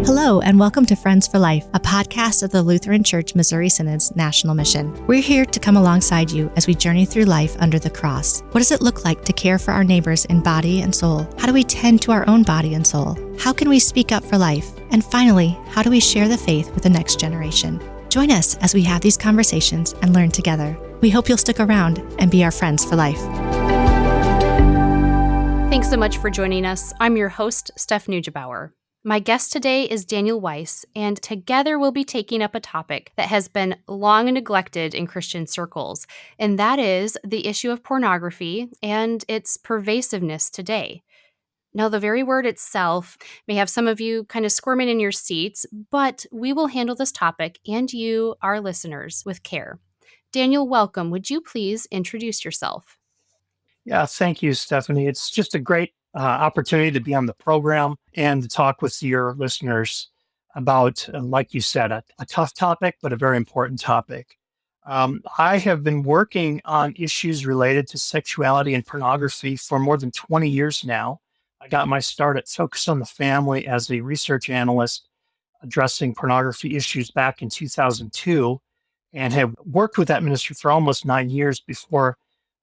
Hello, and welcome to Friends for Life, a podcast of the Lutheran Church Missouri Synod's National Mission. We're here to come alongside you as we journey through life under the cross. What does it look like to care for our neighbors in body and soul? How do we tend to our own body and soul? How can we speak up for life? And finally, how do we share the faith with the next generation? Join us as we have these conversations and learn together. We hope you'll stick around and be our friends for life. Thanks so much for joining us. I'm your host, Steph Neugebauer. My guest today is Daniel Weiss, and together we'll be taking up a topic that has been long neglected in Christian circles, and that is the issue of pornography and its pervasiveness today. Now, the very word itself may have some of you kind of squirming in your seats, but we will handle this topic and you, our listeners, with care. Daniel, welcome. Would you please introduce yourself? Yeah, thank you, Stephanie. It's just a great opportunity to be on the program and to talk with your listeners about, like you said, a tough topic, but a very important topic. I have been working on issues related to sexuality and pornography for more than 20 years now. I got my start at Focus on the Family as a research analyst addressing pornography issues back in 2002 and have worked with that ministry for almost 9 years before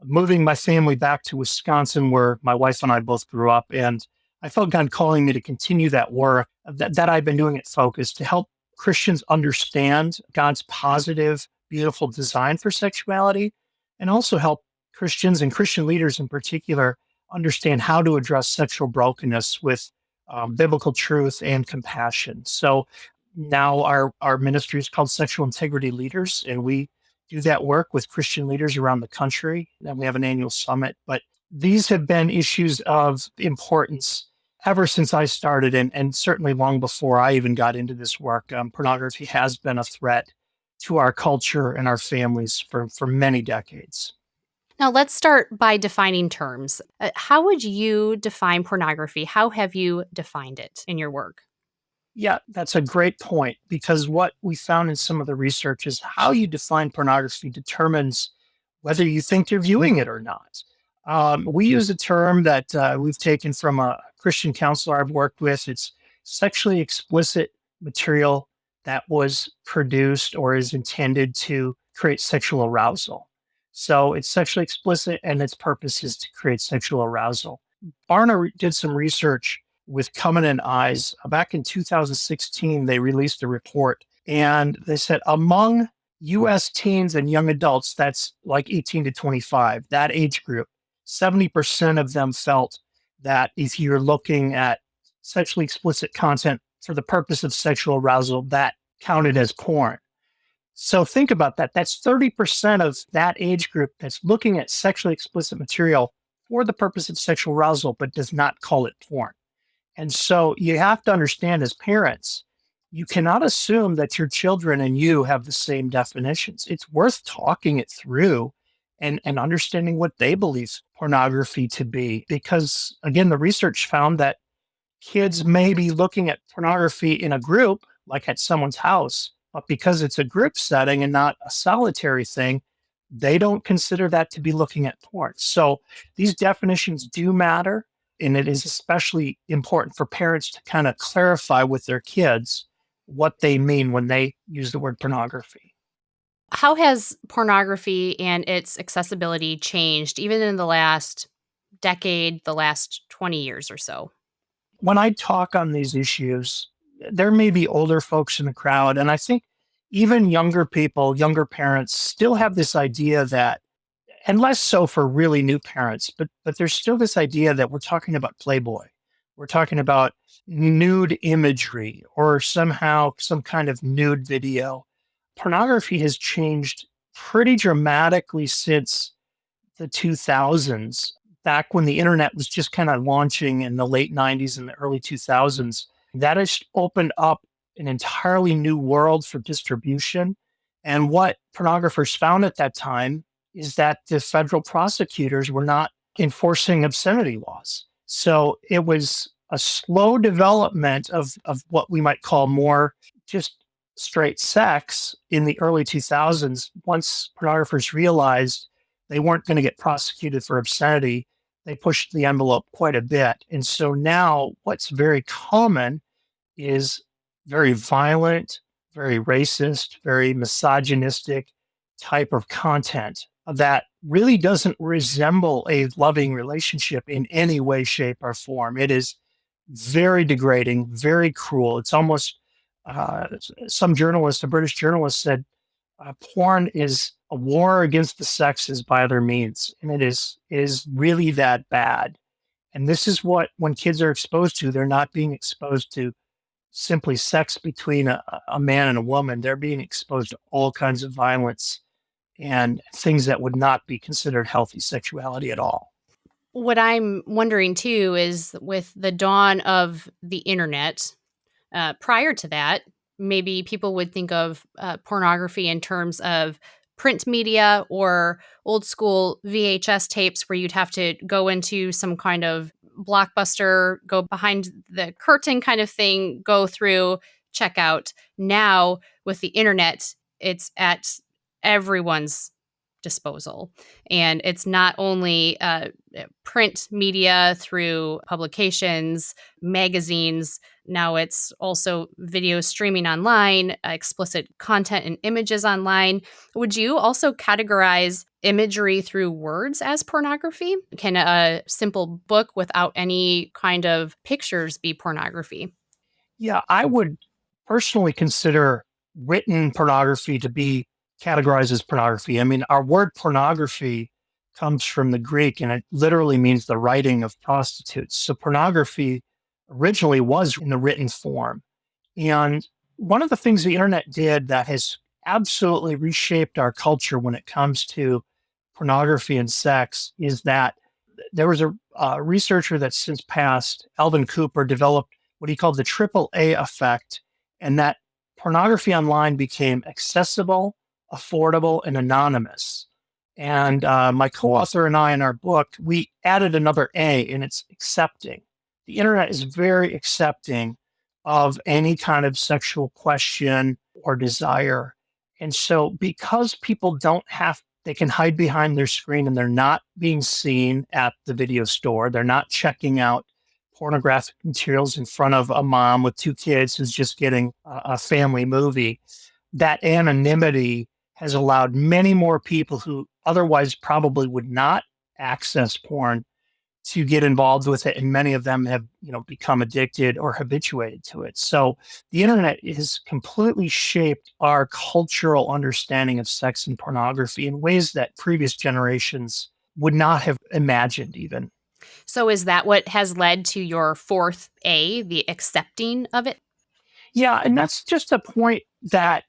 moving my family back to Wisconsin, where my wife and I both grew up. And I felt God calling me to continue that work that I've been doing at Focus to help Christians understand God's positive, beautiful design for sexuality, and also help Christians and Christian leaders in particular understand how to address sexual brokenness with biblical truth and compassion. So now our ministry is called Sexual Integrity Leaders, and we do that work with Christian leaders around the country. And we have an annual summit. But these have been issues of importance ever since I started, and certainly long before I even got into this work. Pornography has been a threat to our culture and our families for many decades. Now, let's start by defining terms. How would you define pornography? How have you defined it in your work? Yeah, that's a great point, because what we found in some of the research is how you define pornography determines whether you think you're viewing it or not. We use a term that we've taken from a Christian counselor I've worked with. It's sexually explicit material that was produced or is intended to create sexual arousal. So it's sexually explicit and its purpose is to create sexual arousal. Barna did some research with Covenant Eyes. Back in 2016, they released a report and they said among US teens and young adults, that's like 18 to 25, that age group, 70% of them felt that if you're looking at sexually explicit content for the purpose of sexual arousal, that counted as porn. So think about that. That's 30% of that age group that's looking at sexually explicit material for the purpose of sexual arousal, but does not call it porn. And so you have to understand as parents, you cannot assume that your children and you have the same definitions. It's worth talking it through and understanding what they believe pornography to be. Because again, the research found that kids may be looking at pornography in a group, like at someone's house, but because it's a group setting and not a solitary thing, they don't consider that to be looking at porn. So these definitions do matter. And it is especially important for parents to kind of clarify with their kids what they mean when they use the word pornography. How has pornography and its accessibility changed, even in the last decade, the last 20 years or so? When I talk on these issues, there may be older folks in the crowd, and I think even younger people, younger parents still have this idea that, and less so for really new parents, but there's still this idea that we're talking about Playboy. We're talking about nude imagery or somehow some kind of nude video. Pornography has changed pretty dramatically since the 2000s, back when the internet was just kind of launching in the late 90s and the early 2000s. That has opened up an entirely new world for distribution. And what pornographers found at that time is that the federal prosecutors were not enforcing obscenity laws. So it was a slow development of what we might call more just straight sex in the early 2000s. Once pornographers realized they weren't going to get prosecuted for obscenity, they pushed the envelope quite a bit. And so now what's very common is very violent, very racist, very misogynistic type of content that really doesn't resemble a loving relationship in any way, shape, or form. It is very degrading, very cruel. It's almost, some journalist, a British journalist said, porn is a war against the sexes by other means. And it is really that bad. And this is what, when kids are exposed to, they're not being exposed to simply sex between a man and a woman. They're being exposed to all kinds of violence and things that would not be considered healthy sexuality at all. What I'm wondering too is with the dawn of the internet, prior to that, maybe people would think of pornography in terms of print media or old school VHS tapes where you'd have to go into some kind of blockbuster, go behind the curtain kind of thing, go through, check out. Now, with the internet, it's at everyone's disposal. And it's not only print media through publications, magazines. Now it's also video streaming online, explicit content and images online. Would you also categorize imagery through words as pornography? Can a simple book without any kind of pictures be pornography? Yeah, I would personally consider written pornography to be categorized as pornography. I mean, our word pornography comes from the Greek and it literally means the writing of prostitutes. So pornography originally was in the written form. And one of the things the internet did that has absolutely reshaped our culture when it comes to pornography and sex is that there was a researcher that's since passed, Alvin Cooper, developed what he called the triple A effect, and that pornography online became accessible, affordable, and anonymous. And my co-author and I, in our book, we added another A, and it's accepting. The internet is very accepting of any kind of sexual question or desire. And so, because people don't have, they can hide behind their screen and they're not being seen at the video store, they're not checking out pornographic materials in front of a mom with two kids who's just getting a family movie. That anonymity has allowed many more people who otherwise probably would not access porn to get involved with it, and many of them have, become addicted or habituated to it. So the internet has completely shaped our cultural understanding of sex and pornography in ways that previous generations would not have imagined even. So, is that what has led to your fourth A, the accepting of it? Yeah, and that's just a point that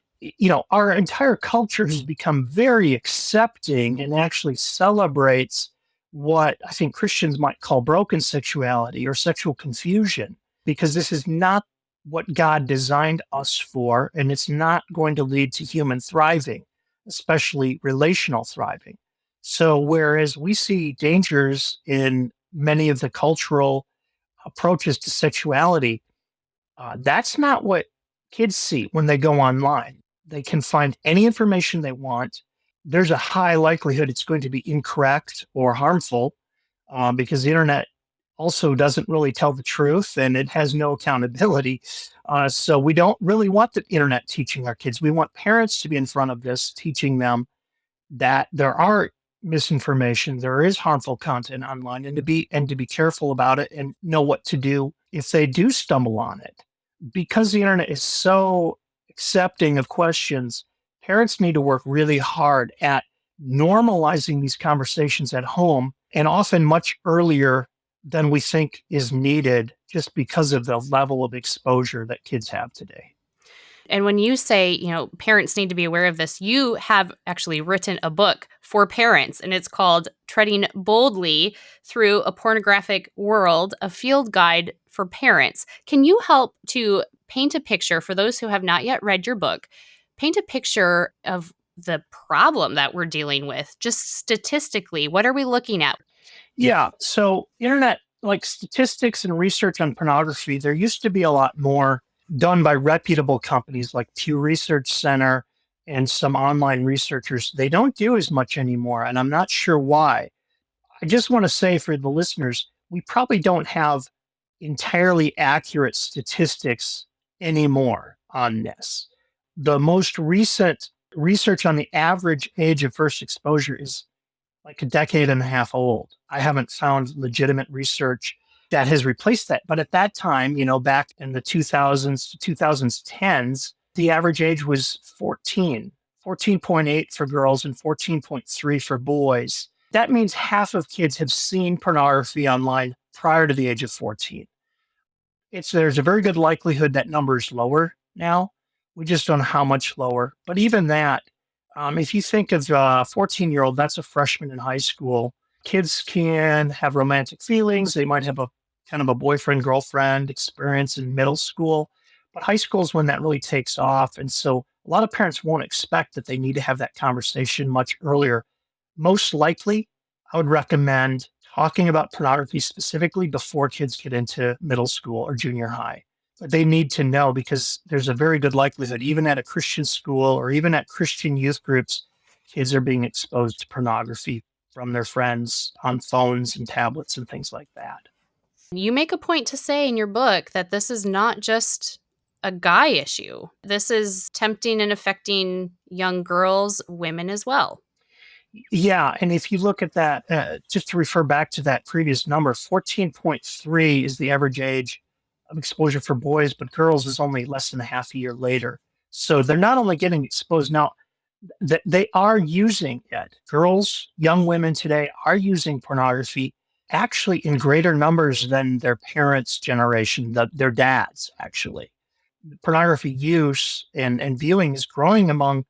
our entire culture has become very accepting and actually celebrates what I think Christians might call broken sexuality or sexual confusion, because this is not what God designed us for, and it's not going to lead to human thriving, especially relational thriving. So, whereas we see dangers in many of the cultural approaches to sexuality, that's not what kids see when they go online. They can find any information they want. There's a high likelihood it's going to be incorrect or harmful, because the internet also doesn't really tell the truth and it has no accountability. So we don't really want the internet teaching our kids. We want parents to be in front of this, teaching them that there are misinformation, there is harmful content online, and to be careful about it and know what to do if they do stumble on it. Because the internet is so accepting of questions, parents need to work really hard at normalizing these conversations at home, and often much earlier than we think is needed, just because of the level of exposure that kids have today. And when you say, parents need to be aware of this, you have actually written a book for parents, and it's called Treading Boldly Through a Pornographic World, a field guide for parents. Can you help to paint a picture for those who have not yet read your book? Paint a picture of the problem that we're dealing with, just statistically. What are we looking at? Yeah. So, internet, like statistics and research on pornography, there used to be a lot more done by reputable companies like Pew Research Center and some online researchers. They don't do as much anymore, and I'm not sure why. I just want to say for the listeners, we probably don't have entirely accurate statistics anymore on this. The most recent research on the average age of first exposure is like a decade and a half old. I haven't found legitimate research that has replaced that. But at that time, back in the 2000s to 2010s, the average age was 14.8 for girls and 14.3 for boys. That means half of kids have seen pornography online prior to the age of 14. There's a very good likelihood that number is lower now. We just don't know how much lower. But even that, if you think of a 14-year-old, that's a freshman in high school. Kids can have romantic feelings. They might have a kind of a boyfriend girlfriend experience in middle school, but high school is when that really takes off. And so a lot of parents won't expect that they need to have that conversation much earlier. Most likely, I would recommend talking about pornography specifically before kids get into middle school or junior high. But they need to know because there's a very good likelihood, even at a Christian school or even at Christian youth groups, kids are being exposed to pornography from their friends on phones and tablets and things like that. You make a point to say in your book that this is not just a guy issue. This is tempting and affecting young girls, women as well. Yeah, and if you look at that, just to refer back to that previous number, 14.3 is the average age of exposure for boys, but girls is only less than a half a year later. So they're not only getting exposed now, they are using it. Girls, young women today are using pornography actually in greater numbers than their parents' generation, their dads, actually. Pornography use and viewing is growing among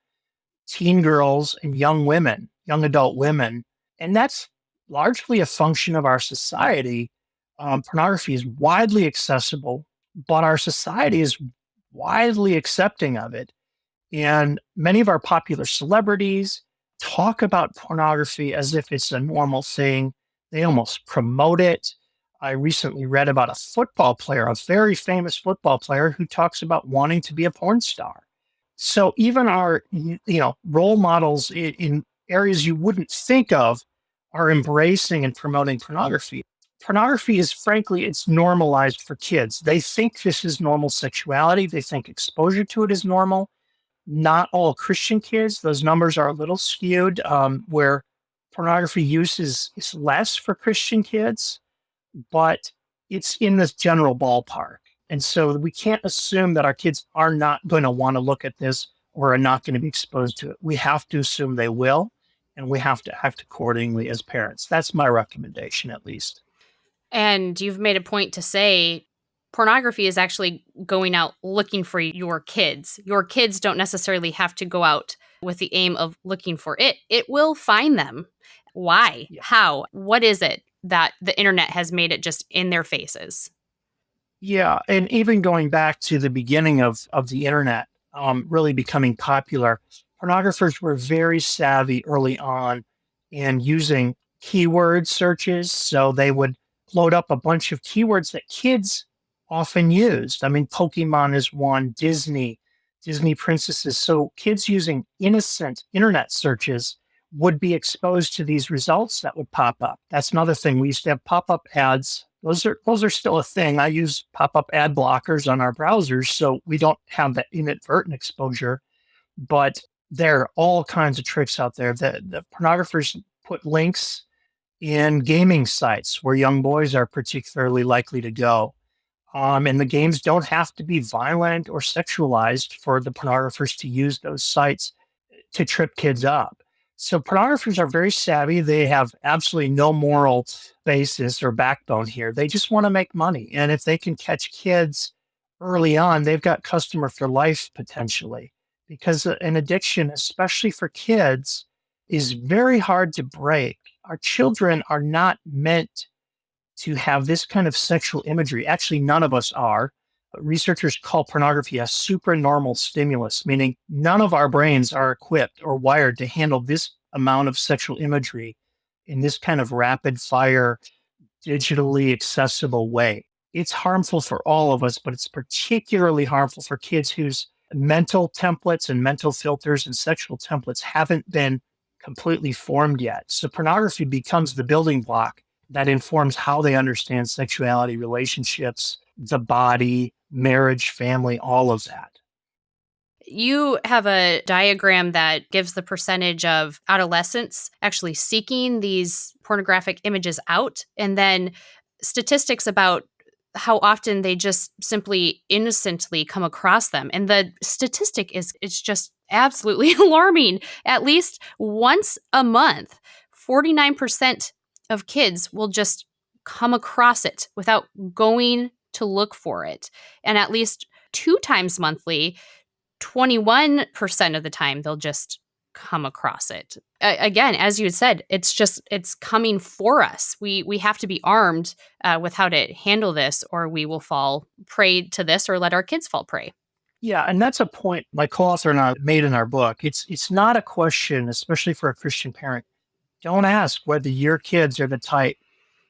teen girls and young women, young adult women. And that's largely a function of our society. Pornography is widely accessible, but our society is widely accepting of it. And many of our popular celebrities talk about pornography as if it's a normal thing. They almost promote it. I recently read about a football player, a very famous football player, who talks about wanting to be a porn star. So even our, role models in areas you wouldn't think of are embracing and promoting pornography. Pornography is frankly, it's normalized for kids. They think this is normal sexuality. They think exposure to it is normal. Not all Christian kids. Those numbers are a little skewed, where pornography use is less for Christian kids, but it's in this general ballpark. And so we can't assume that our kids are not going to want to look at this or are not going to be exposed to it. We have to assume they will, and we have to act accordingly as parents. That's my recommendation, at least. And you've made a point to say pornography is actually going out looking for your kids. Your kids don't necessarily have to go out with the aim of looking for it. It will find them. Why? Yeah. How? What is it that the internet has made it just in their faces? Yeah, and even going back to the beginning of the internet, really becoming popular, pornographers were very savvy early on in using keyword searches. So they would load up a bunch of keywords that kids often used. I mean, Pokemon is one, Disney princesses. So kids using innocent internet searches would be exposed to these results that would pop up. That's another thing. We used to have pop-up ads. Those are still a thing. I use pop-up ad blockers on our browsers, so we don't have that inadvertent exposure. But there are all kinds of tricks out there. The pornographers put links in gaming sites where young boys are particularly likely to go. And the games don't have to be violent or sexualized for the pornographers to use those sites to trip kids up. So pornographers are very savvy. They have absolutely no moral basis or backbone here. They just want to make money. And if they can catch kids early on, they've got customer for life potentially. Because an addiction, especially for kids, is very hard to break. Our children are not meant to have this kind of sexual imagery. Actually, none of us are. Researchers call pornography a supranormal stimulus, meaning none of our brains are equipped or wired to handle this amount of sexual imagery in this kind of rapid fire, digitally accessible way. It's harmful for all of us, but it's particularly harmful for kids whose mental templates and mental filters and sexual templates haven't been completely formed yet. So pornography becomes the building block that informs how they understand sexuality, relationships, the body, marriage, family, all of that. You have a diagram that gives the percentage of adolescents actually seeking these pornographic images out, and then statistics about how often they just simply innocently come across them. And the statistic is it's just absolutely alarming. At least once a month, 49% of kids will just come across it without going to look for it. And at least 2 times monthly, 21% of the time they'll just come across it. Again, as you had said, it's coming for us. We have to be armed with how to handle this, or we will fall prey to this, or let our kids fall prey. Yeah, and that's a point my co-author and I made in our book. It's not a question, especially for a Christian parent. Don't ask whether your kids are the type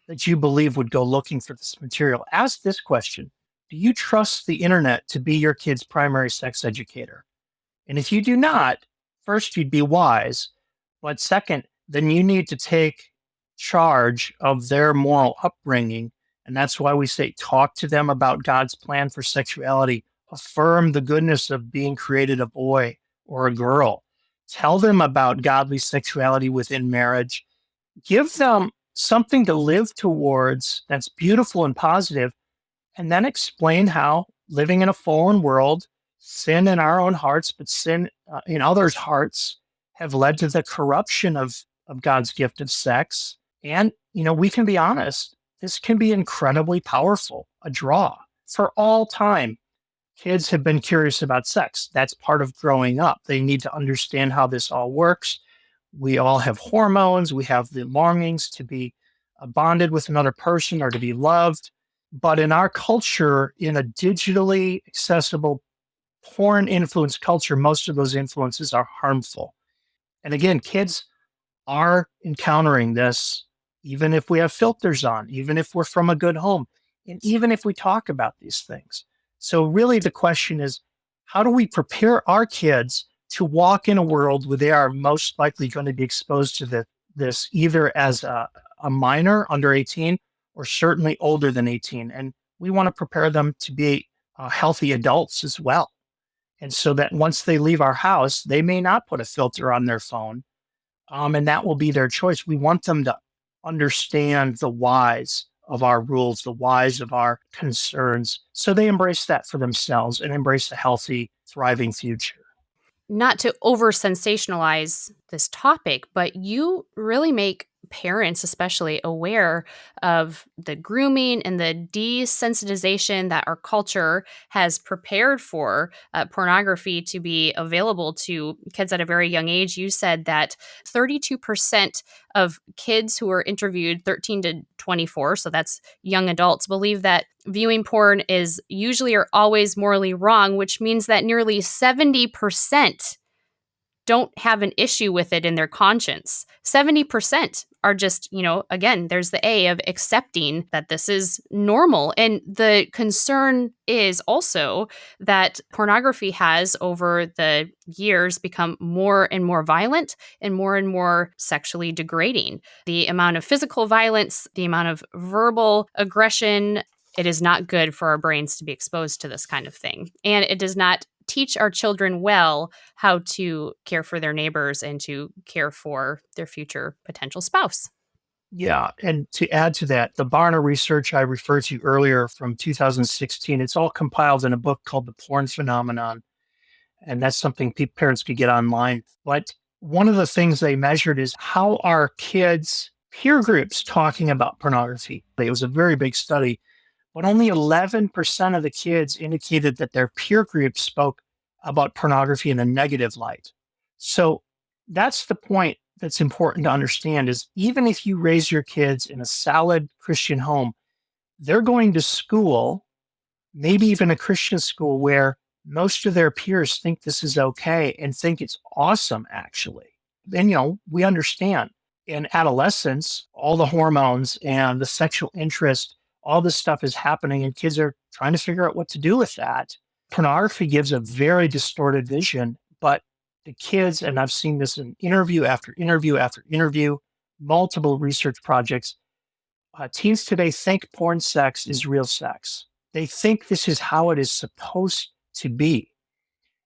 that you believe would go looking for this material. Ask this question: do you trust the internet to be your kid's primary sex educator? And if you do not, first, you'd be wise. But second, then you need to take charge of their moral upbringing. And that's why we say talk to them about God's plan for sexuality, affirm the goodness of being created a boy or a girl, tell them about godly sexuality within marriage, give them something to live towards that's beautiful and positive, and then explain how living in a fallen world, sin in our own hearts, but sin in others' hearts, have led to the corruption of God's gift of sex. And, we can be honest, this can be incredibly powerful, a draw. For all time, kids have been curious about sex. That's part of growing up. They need to understand how this all works. We all have hormones. We have the longings to be bonded with another person or to be loved. But in our culture, in a digitally accessible, porn influenced culture, most of those influences are harmful. And again, kids are encountering this, even if we have filters on, even if we're from a good home, and even if we talk about these things. So, really, the question is, how do we prepare our kids to walk in a world where they are most likely going to be exposed to this either as a minor under 18 or certainly older than 18? And we want to prepare them to be healthy adults as well. And so that once they leave our house, they may not put a filter on their phone, and that will be their choice. We want them to understand the whys of our rules, the whys of our concerns, so they embrace that for themselves and embrace a healthy, thriving future. Not to over sensationalize this topic, but you really make parents especially aware of the grooming and the desensitization that our culture has prepared for pornography to be available to kids at a very young age. You said that 32% of kids who were interviewed, 13 to 24, so that's young adults, believe that viewing porn is usually or always morally wrong, which means that nearly 70% don't have an issue with it in their conscience. 70% are just, again, there's the A of accepting that this is normal. And the concern is also that pornography has, over the years, become more and more violent and more sexually degrading. The amount of physical violence, the amount of verbal aggression, it is not good for our brains to be exposed to this kind of thing. And it does not teach our children well how to care for their neighbors and to care for their future potential spouse. Yeah. And to add to that, the Barna research I referred to earlier from 2016, it's all compiled in a book called The Porn Phenomenon. And that's something parents could get online. But one of the things they measured is how are kids' peer groups talking about pornography. It was a very big study, but only 11% of the kids indicated that their peer group spoke about pornography in a negative light. So that's the point that's important to understand is even if you raise your kids in a solid Christian home, they're going to school, maybe even a Christian school where most of their peers think this is okay and think it's awesome, actually. And, we understand in adolescence, all the hormones and the sexual interest, all this stuff is happening, and kids are trying to figure out what to do with that. Pornography gives a very distorted vision, but the kids, and I've seen this in interview after interview after interview, multiple research projects, teens today think porn sex is real sex. They think this is how it is supposed to be.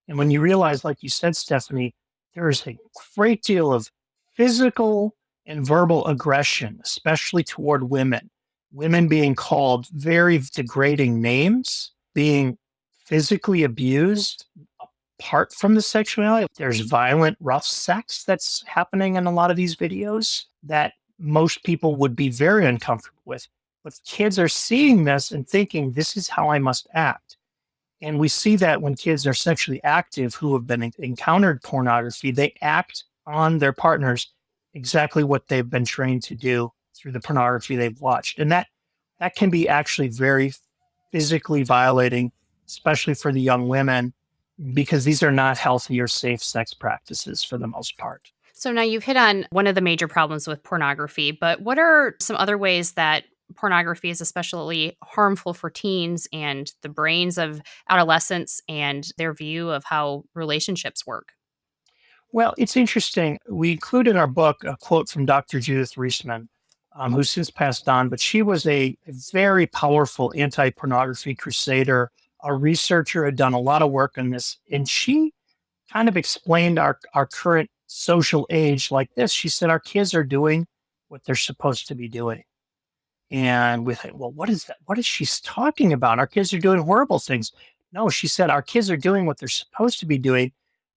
And when you realize, like you said, Stephanie, there is a great deal of physical and verbal aggression, especially toward women. Women being called very degrading names, being physically abused apart from the sexuality. There's violent, rough sex that's happening in a lot of these videos that most people would be very uncomfortable with. But kids are seeing this and thinking, this is how I must act. And we see that when kids are sexually active who have been encountered pornography, they act on their partners exactly what they've been trained to do through the pornography they've watched. And that can be actually very physically violating, especially for the young women, because these are not healthy or safe sex practices for the most part. So now you've hit on one of the major problems with pornography, but what are some other ways that pornography is especially harmful for teens and the brains of adolescents and their view of how relationships work? Well, it's interesting. We include in our book a quote from Dr. Judith Reisman, who's since passed on, but she was a very powerful anti pornography crusader, a researcher, had done a lot of work on this. And she kind of explained our current social age like this. She said, our kids are doing what they're supposed to be doing. And we think, well, what is that? What is she talking about? Our kids are doing horrible things. No, she said, our kids are doing what they're supposed to be doing.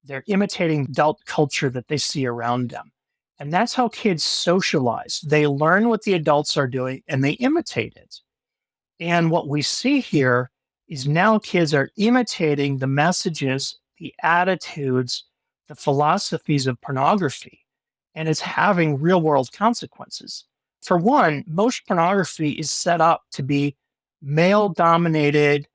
They're imitating adult culture that they see around them. And that's how kids socialize. They learn what the adults are doing and they imitate it. And what we see here is now kids are imitating the messages, the attitudes, the philosophies of pornography, and it's having real world consequences. For one, most pornography is set up to be male dominated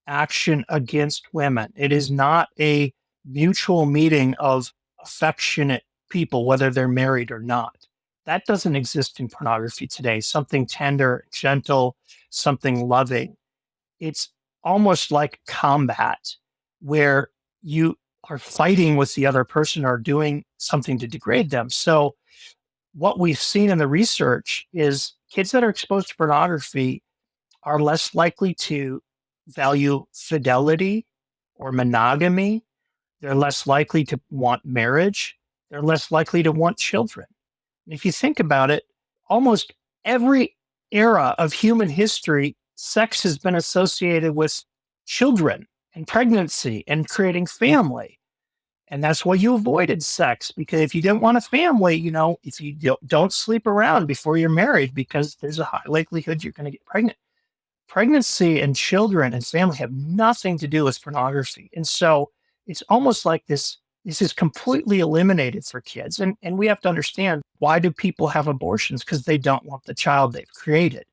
action against women. It is not a mutual meeting of affectionate people, whether they're married or not. That doesn't exist in pornography today. Something tender, gentle, something loving. It's almost like combat where you are fighting with the other person or doing something to degrade them. So, what we've seen in the research is kids that are exposed to pornography are less likely to value fidelity or monogamy. They're less likely to want marriage. They're less likely to want children. And if you think about it, almost every era of human history, sex has been associated with children and pregnancy and creating family. And that's why you avoided sex, because if you didn't want a family, if you don't sleep around before you're married, because there's a high likelihood you're going to get pregnant. Pregnancy and children and family have nothing to do with pornography. And so it's almost like this is completely eliminated for kids. And we have to understand, why do people have abortions? Because they don't want the child they've created.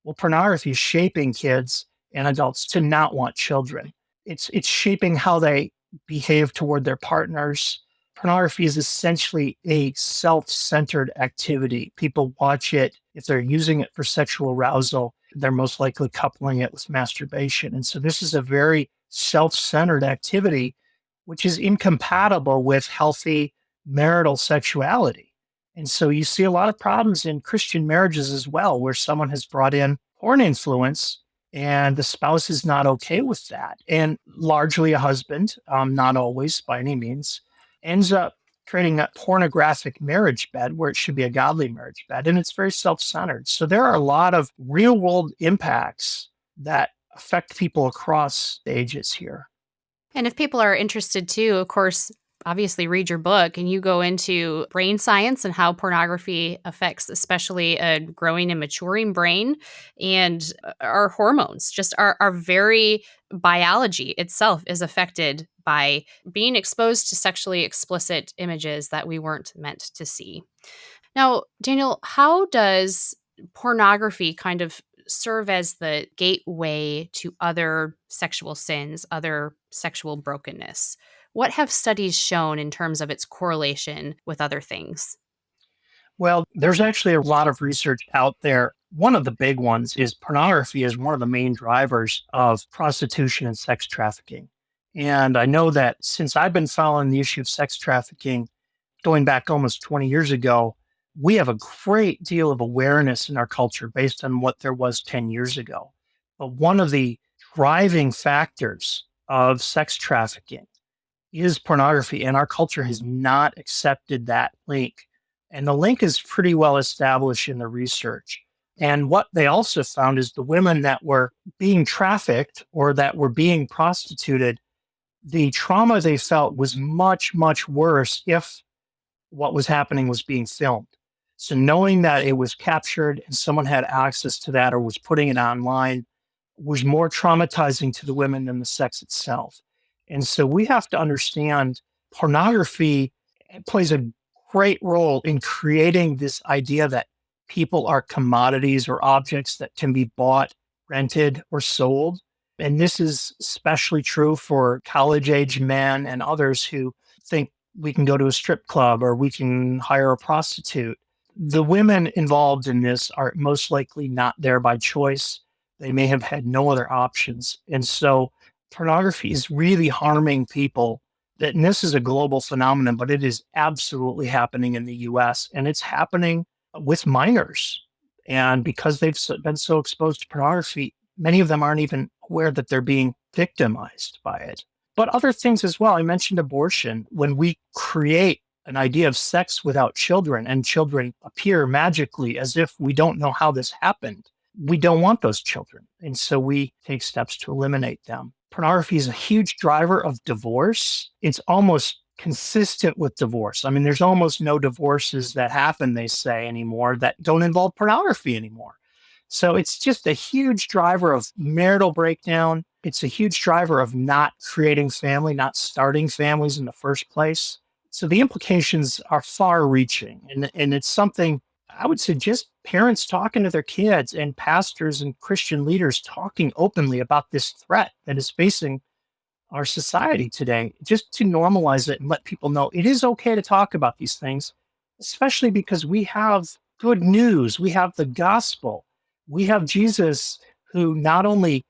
Well, pornography is shaping kids and adults to not want children. It's shaping how they behave toward their partners. Pornography is essentially a self-centered activity. People watch it. If they're using it for sexual arousal, they're most likely coupling it with masturbation. And so this is a very self-centered activity, which is incompatible with healthy marital sexuality. And so you see a lot of problems in Christian marriages as well, where someone has brought in porn influence and the spouse is not okay with that. And largely a husband, not always by any means, ends up creating a pornographic marriage bed where it should be a godly marriage bed. And it's very self centered. So there are a lot of real world impacts that affect people across the ages here. And if people are interested too, of course, obviously read your book and you go into brain science and how pornography affects especially a growing and maturing brain and our hormones. Just our very biology itself is affected by being exposed to sexually explicit images that we weren't meant to see. Now, Daniel, how does pornography kind of serve as the gateway to other sexual sins, other sexual brokenness? What have studies shown in terms of its correlation with other things? Well, there's actually a lot of research out there. One of the big ones is pornography is one of the main drivers of prostitution and sex trafficking. And I know that since I've been following the issue of sex trafficking going back almost 20 years ago, we have a great deal of awareness in our culture based on what there was 10 years ago. But one of the driving factors of sex trafficking is pornography, and our culture has not accepted that link. And the link is pretty well established in the research. And what they also found is the women that were being trafficked or that were being prostituted, the trauma they felt was much, much worse if what was happening was being filmed. So knowing that it was captured and someone had access to that or was putting it online was more traumatizing to the women than the sex itself. And so we have to understand pornography plays a great role in creating this idea that people are commodities or objects that can be bought, rented, or sold. And this is especially true for college age men and others who think we can go to a strip club or we can hire a prostitute. The women involved in this are most likely not there by choice. They may have had no other options. And so pornography is really harming people. And this is a global phenomenon, but it is absolutely happening in the US and it's happening with minors. And because they've been so exposed to pornography, many of them aren't even aware that they're being victimized by it. But other things as well. I mentioned abortion. When we create an idea of sex without children and children appear magically as if we don't know how this happened, we don't want those children. And so we take steps to eliminate them. Pornography is a huge driver of divorce. It's almost consistent with divorce. I mean, there's almost no divorces that happen, they say, anymore that don't involve pornography anymore. So it's just a huge driver of marital breakdown. It's a huge driver of not creating family, not starting families in the first place. So the implications are far reaching. And it's something I would suggest parents talking to their kids and pastors and Christian leaders talking openly about this threat that is facing our society today, just to normalize it and let people know it is okay to talk about these things, especially because we have good news. We have the gospel. We have Jesus who not only,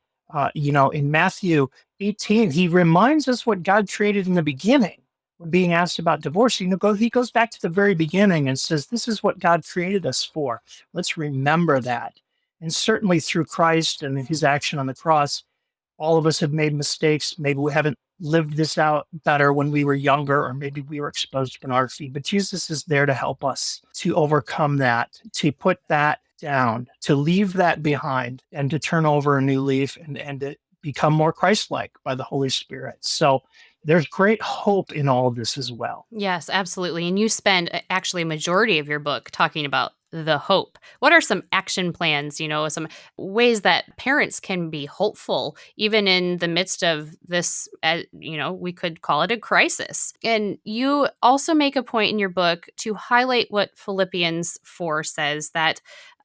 in Matthew 18, he reminds us what God created in the beginning. When being asked about divorce, he goes back to the very beginning and says, this is what God created us for. Let's remember that. And certainly through Christ and his action on the cross, all of us have made mistakes. Maybe we haven't lived this out better when we were younger, or maybe we were exposed to pornography. But Jesus is there to help us to overcome that, to put that down, to leave that behind, and to turn over a new leaf and to become more Christ-like by the Holy Spirit. So there's great hope in all of this as well. Yes, absolutely. And you spend actually a majority of your book talking about the hope. What are some action plans, some ways that parents can be hopeful, even in the midst of this, we could call it a crisis. And you also make a point in your book to highlight what Philippians 4 says, that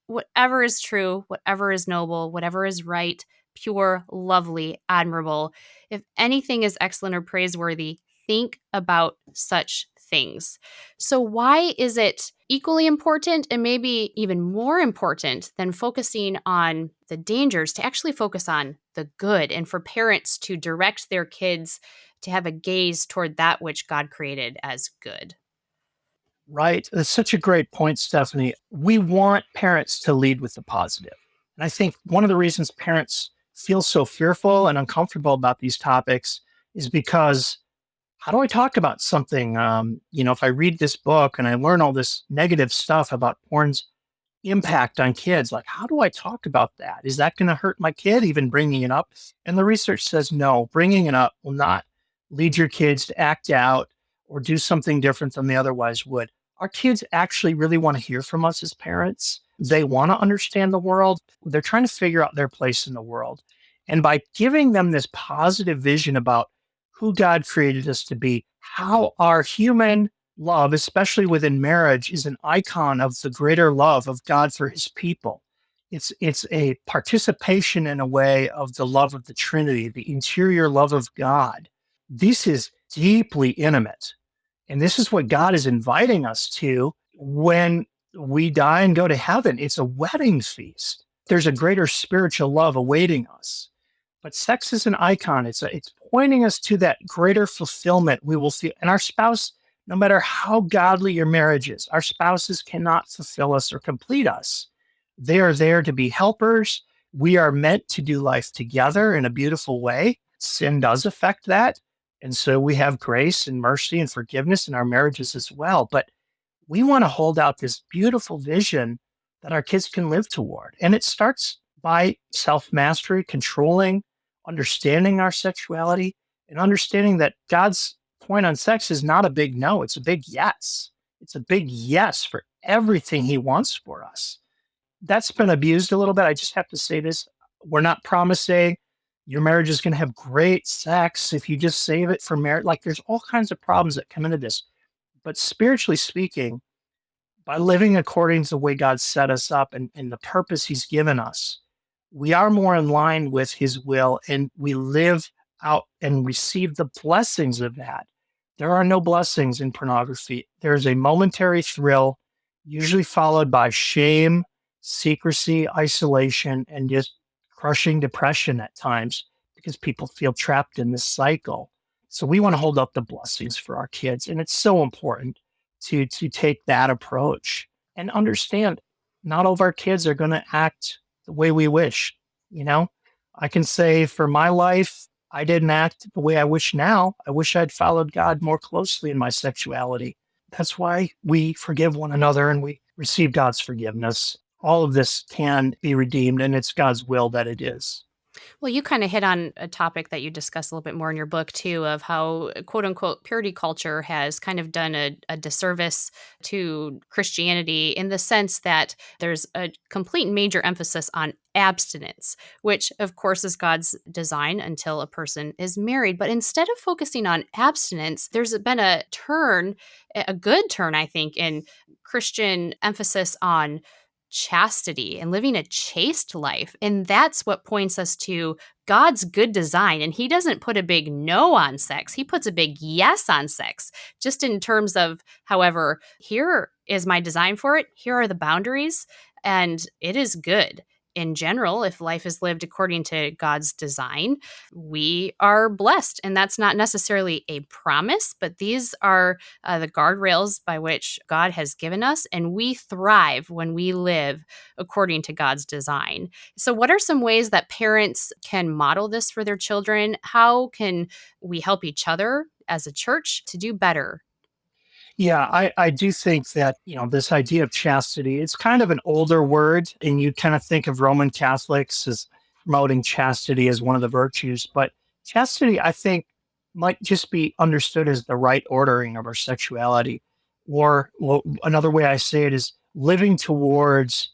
whatever is true, whatever is noble, whatever is right, pure, lovely, admirable, if anything is excellent or praiseworthy, think about such things. So why is it equally important and maybe even more important than focusing on the dangers to actually focus on the good, and for parents to direct their kids to have a gaze toward that which God created as good? Right. That's such a great point, Stephanie. We want parents to lead with the positive. And I think one of the reasons parents feel so fearful and uncomfortable about these topics is because how do I talk about something? If I read this book and I learn all this negative stuff about porn's impact on kids, like, how do I talk about that? Is that going to hurt my kid, even bringing it up? And the research says no, bringing it up will not lead your kids to act out or do something different than they otherwise would. Our kids actually really want to hear from us as parents. They want to understand the world. They're trying to figure out their place in the world. And by giving them this positive vision about who God created us to be, how our human love, especially within marriage, is an icon of the greater love of God for his people. It's a participation in a way of the love of the Trinity, the interior love of God. This is deeply intimate. And this is what God is inviting us to when we die and go to heaven. It's a wedding feast. There's a greater spiritual love awaiting us. But sex is an icon. It's pointing us to that greater fulfillment we will feel. And our spouse, no matter how godly your marriage is, our spouses cannot fulfill us or complete us. They are there to be helpers. We are meant to do life together in a beautiful way. Sin does affect that. And so we have grace and mercy and forgiveness in our marriages as well. But we want to hold out this beautiful vision that our kids can live toward. And it starts by self mastery, controlling, understanding our sexuality, and understanding that God's point on sex is not a big no, it's a big yes. It's a big yes for everything He wants for us. That's been abused a little bit. I just have to say this. We're not promising your marriage is going to have great sex if you just save it for marriage. Like there's all kinds of problems that come into this. But spiritually speaking, by living according to the way God set us up and the purpose He's given us, we are more in line with His will and we live out and receive the blessings of that. There are no blessings in pornography. There's a momentary thrill, usually followed by shame, secrecy, isolation, and just crushing depression at times because people feel trapped in this cycle. So we want to hold up the blessings for our kids. And it's so important to take that approach and understand not all of our kids are going to act the way we wish. You know, I can say for my life, I didn't act the way I wish now. I wish I'd followed God more closely in my sexuality. That's why we forgive one another and we receive God's forgiveness. All of this can be redeemed, and it's God's will that it is. Well, you kind of hit on a topic that you discuss a little bit more in your book, too, of how quote unquote purity culture has kind of done a disservice to Christianity in the sense that there's a complete major emphasis on abstinence, which of course is God's design until a person is married. But instead of focusing on abstinence, there's been a turn, a good turn, I think, in Christian emphasis on chastity and living a chaste life. And that's what points us to God's good design. And He doesn't put a big no on sex, He puts a big yes on sex, just in terms of, however, here is my design for it, here are the boundaries, and it is good. In general, if life is lived according to God's design, we are blessed. And that's not necessarily a promise, but these are the guardrails by which God has given us. And we thrive when we live according to God's design. So, what are some ways that parents can model this for their children? How can we help each other as a church to do better? Yeah, I do think that, this idea of chastity, it's kind of an older word, and you kind of think of Roman Catholics as promoting chastity as one of the virtues. But chastity, I think, might just be understood as the right ordering of our sexuality. Or well, another way I say it is living towards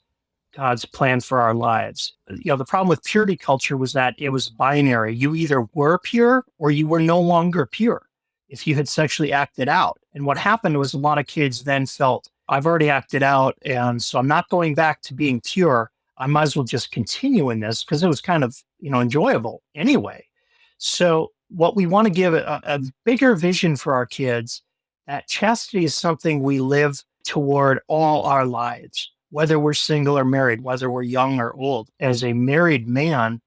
God's plan for our lives. The problem with purity culture was that it was binary. You either were pure or you were no longer pure if you had sexually acted out. And what happened was a lot of kids then felt, I've already acted out, and so I'm not going back to being pure. I might as well just continue in this because it was kind of, enjoyable anyway. So what we want to give a bigger vision for our kids, that chastity is something we live toward all our lives, whether we're single or married, whether we're young or old. As a married man,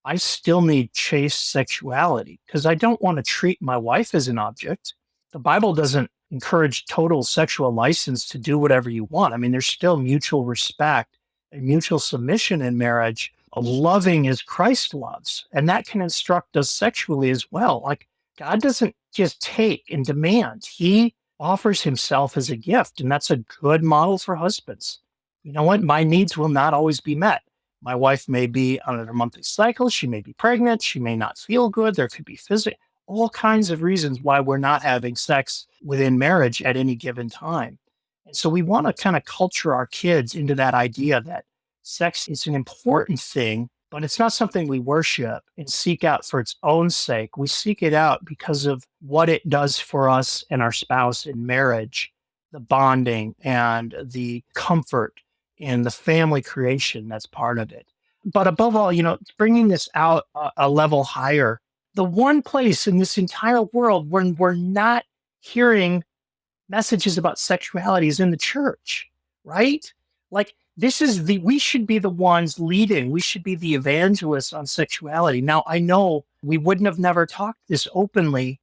I still need chaste sexuality because I don't want to treat my wife as an object. The Bible doesn't encourage total sexual license to do whatever you want. I mean, there's still mutual respect and mutual submission in marriage, loving as Christ loves. And that can instruct us sexually as well. Like God doesn't just take and demand, He offers Himself as a gift. And that's a good model for husbands. You know what? My needs will not always be met. My wife may be on her monthly cycle. She may be pregnant. She may not feel good. There could be all kinds of reasons why we're not having sex within marriage at any given time. And so we want to kind of culture our kids into that idea that sex is an important thing, but it's not something we worship and seek out for its own sake. We seek it out because of what it does for us and our spouse in marriage, the bonding and the comfort and the family creation that's part of it. But above all, bringing this out a level higher, the one place in this entire world when we're not hearing messages about sexuality is in the church, right? Like we should be the ones leading. We should be the evangelists on sexuality. Now, I know we wouldn't have never talked this openly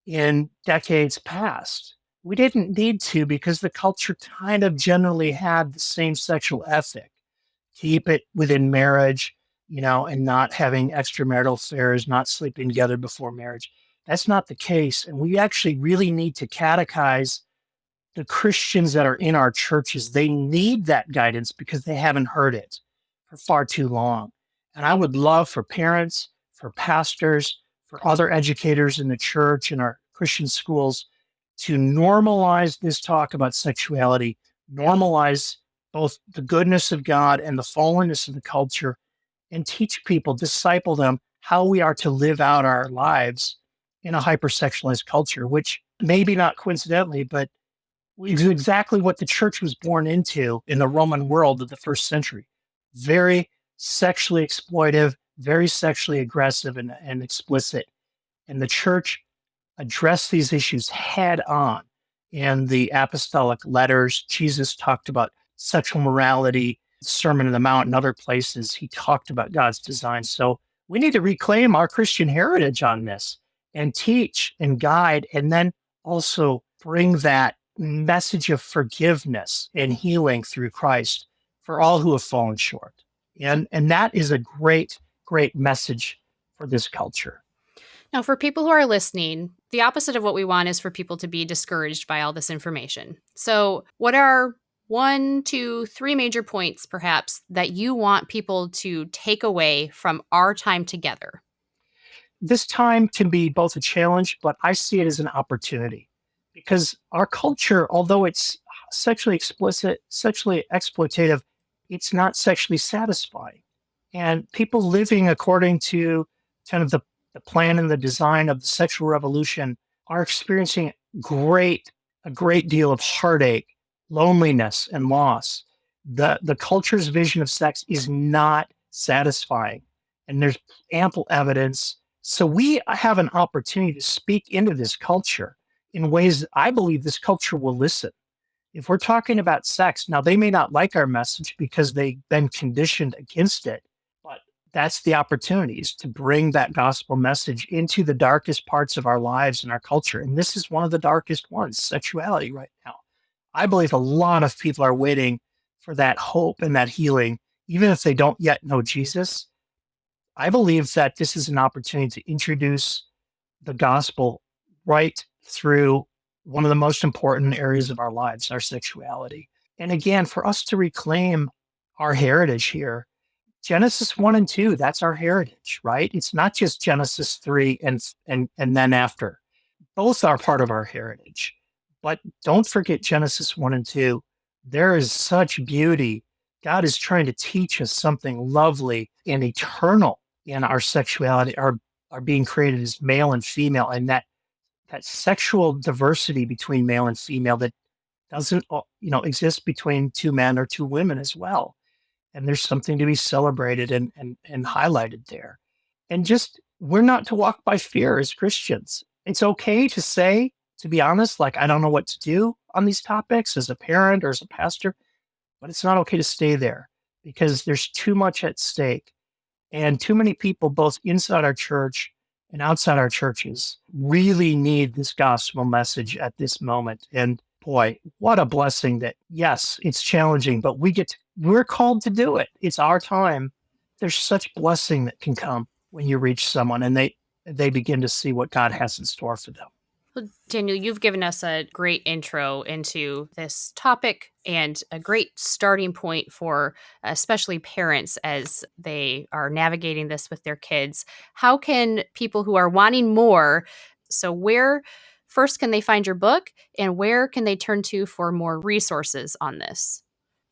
in decades past. We didn't need to because the culture kind of generally had the same sexual ethic. Keep it within marriage, and not having extramarital affairs, not sleeping together before marriage. That's not the case. And we actually really need to catechize the Christians that are in our churches. They need that guidance because they haven't heard it for far too long. And I would love for parents, for pastors, for other educators in the church and our Christian schools to normalize this talk about sexuality, normalize both the goodness of God and the fallenness of the culture, and teach people, disciple them how we are to live out our lives in a hypersexualized culture, which maybe not coincidentally, but is exactly what the church was born into in the Roman world of the first century. Very sexually exploitive, very sexually aggressive and explicit. And the church addressed these issues head on in the apostolic letters. Jesus talked about sexual morality, Sermon on the Mount, and other places. He talked about God's design. So we need to reclaim our Christian heritage on this and teach and guide, and then also bring that message of forgiveness and healing through Christ for all who have fallen short. And that is a great, great message for this culture. Now, for people who are listening, the opposite of what we want is for people to be discouraged by all this information. So, what are 1, 2, 3 major points, perhaps, that you want people to take away from our time together? This time can be both a challenge, but I see it as an opportunity because our culture, although it's sexually explicit, sexually exploitative, it's not sexually satisfying. And people living according to kind of the plan and the design of the sexual revolution are experiencing a great deal of heartache, loneliness, and loss. The culture's vision of sex is not satisfying. And there's ample evidence. So we have an opportunity to speak into this culture in ways that I believe this culture will listen. If we're talking about sex, now they may not like our message because they've been conditioned against it, but that's the opportunity is to bring that gospel message into the darkest parts of our lives and our culture. And this is one of the darkest ones, sexuality right now. I believe a lot of people are waiting for that hope and that healing, even if they don't yet know Jesus. I believe that this is an opportunity to introduce the gospel right through one of the most important areas of our lives, our sexuality. And again, for us to reclaim our heritage here, Genesis 1 and 2, that's our heritage, right? It's not just Genesis 3 and then after. Both are part of our heritage. But don't forget Genesis 1 and 2. There is such beauty. God is trying to teach us something lovely and eternal in our sexuality, our being created as male and female, and that sexual diversity between male and female that doesn't exist between two men or two women as well. And there's something to be celebrated and highlighted there. And just we're not to walk by fear as Christians. It's okay to say, to be honest, like I don't know what to do on these topics as a parent or as a pastor, but it's not okay to stay there because there's too much at stake. And too many people, both inside our church and outside our churches, really need this gospel message at this moment. And boy, what a blessing that, yes, it's challenging, but we're called to do it. It's our time. There's such blessing that can come when you reach someone and they begin to see what God has in store for them. Well, Daniel, you've given us a great intro into this topic and a great starting point for especially parents as they are navigating this with their kids. How can people who are wanting more, so where first can they find your book and where can they turn to for more resources on this?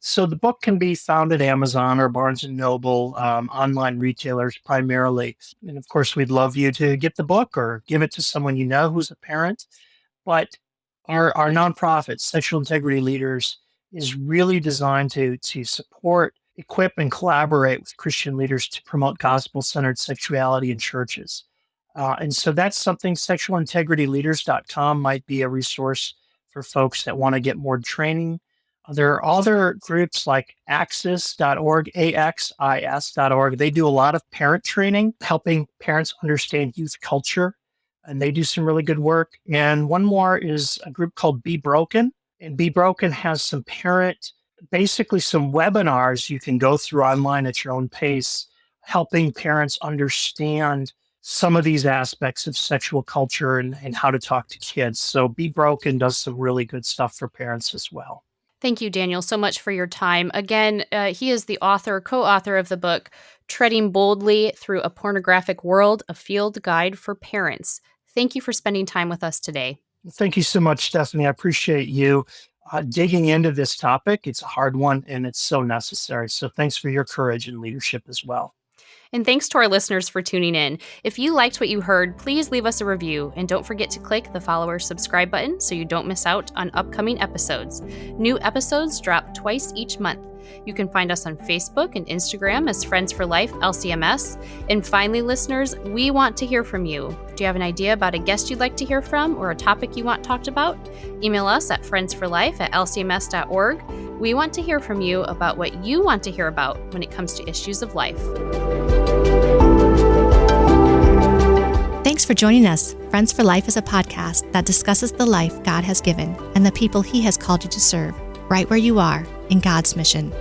So the book can be found at Amazon or Barnes and Noble, online retailers primarily. And of course, we'd love you to get the book or give it to someone you know who's a parent. But our nonprofit, Sexual Integrity Leaders, is really designed to support, equip, and collaborate with Christian leaders to promote gospel-centered sexuality in churches. And so that's something sexualintegrityleaders.com might be a resource for folks that want to get more training. There are other groups like axis.org, AXIS.org. They do a lot of parent training, helping parents understand youth culture, and they do some really good work. And one more is a group called Be Broken, and Be Broken has basically some webinars you can go through online at your own pace helping parents understand some of these aspects of sexual culture and how to talk to kids. So Be Broken does some really good stuff for parents as well. Thank you, Daniel, so much for your time. Again, he is the co-author of the book, Treading Boldly Through a Pornographic World, a Field Guide for Parents. Thank you for spending time with us today. Thank you so much, Stephanie. I appreciate you digging into this topic. It's a hard one and it's so necessary. So thanks for your courage and leadership as well. And thanks to our listeners for tuning in. If you liked what you heard, please leave us a review. And don't forget to click the follow or subscribe button so you don't miss out on upcoming episodes. New episodes drop twice each month. You can find us on Facebook and Instagram as Friends for Life LCMS. And finally, listeners, we want to hear from you. Do you have an idea about a guest you'd like to hear from or a topic you want talked about? Email us at friendsforlife@lcms.org. We want to hear from you about what you want to hear about when it comes to issues of life. Thanks for joining us. Friends for Life is a podcast that discusses the life God has given and the people He has called you to serve, right where you are in God's mission.